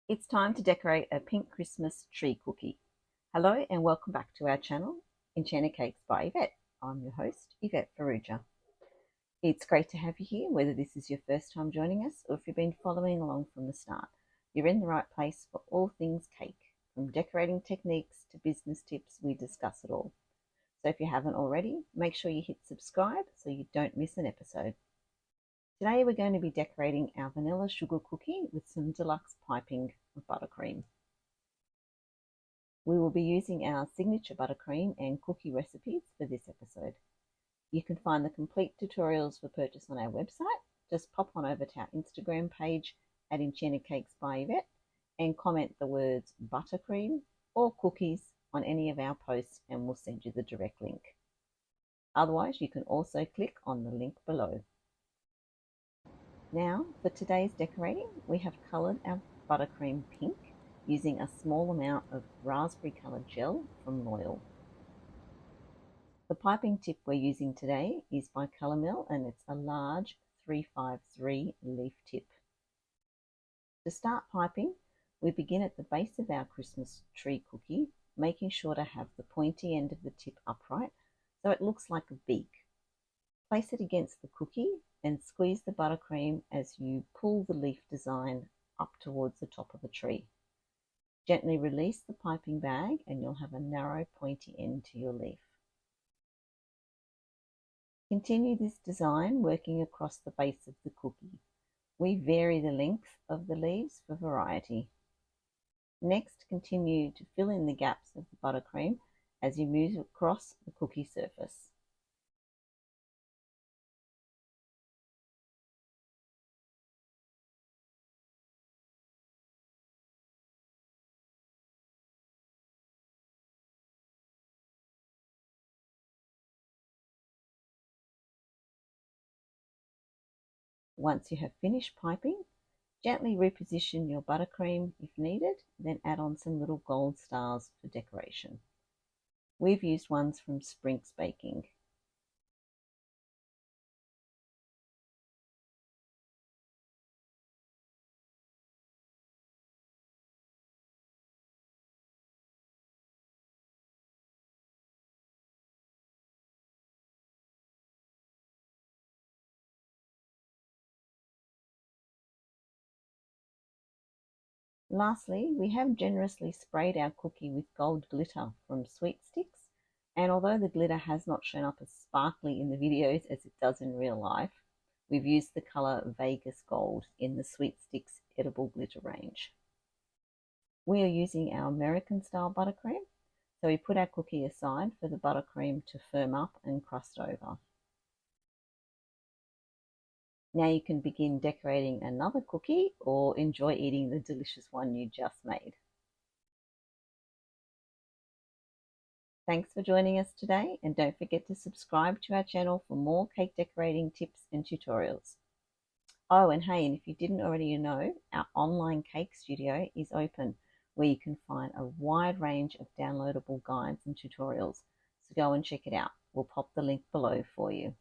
It's time to decorate a pink Christmas tree cookie. Hello and welcome back to our channel, Enchanted Cakes by Yvette. I'm your host, Yvette Faruja. It's great to have you here, whether this is your first time joining us or if you've been following along from the start. You're in the right place for all things cake. From decorating techniques to business tips, we discuss it all. So if you haven't already, make sure you hit subscribe so you don't miss an episode. Today we're going to be decorating our vanilla sugar cookie with some deluxe piping of buttercream. We will be using our signature buttercream and cookie recipes for this episode. You can find the complete tutorials for purchase on our website. Just pop on over to our Instagram page at Enchanted Cakes by Yvette and comment the words buttercream or cookies on any of our posts and we'll send you the direct link. Otherwise, you can also click on the link below. Now, for today's decorating, we have coloured our buttercream pink using a small amount of raspberry coloured gel from Loyal. The piping tip we're using today is by Colourmill and it's a large 353 leaf tip. To start piping, we begin at the base of our Christmas tree cookie, making sure to have the pointy end of the tip upright so it looks like a beak. Place it against the cookie and squeeze the buttercream as you pull the leaf design up towards the top of the tree. Gently release the piping bag and you'll have a narrow pointy end to your leaf. Continue this design working across the base of the cookie. We vary the length of the leaves for variety. Next, continue to fill in the gaps of the buttercream as you move across the cookie surface. Once you have finished piping, gently reposition your buttercream if needed, then add on some little gold stars for decoration. We've used ones from Sprinks Baking. Lastly, we have generously sprayed our cookie with gold glitter from Sweet Sticks, and although the glitter has not shown up as sparkly in the videos as it does in real life, we've used the colour Vegas Gold in the Sweet Sticks edible glitter range. We are using our American style buttercream, so we put our cookie aside for the buttercream to firm up and crust over. Now you can begin decorating another cookie or enjoy eating the delicious one you just made. Thanks for joining us today, and don't forget to subscribe to our channel for more cake decorating tips and tutorials. Oh, and hey, and if you didn't already know, our online cake studio is open where you can find a wide range of downloadable guides and tutorials. So go and check it out. We'll pop the link below for you.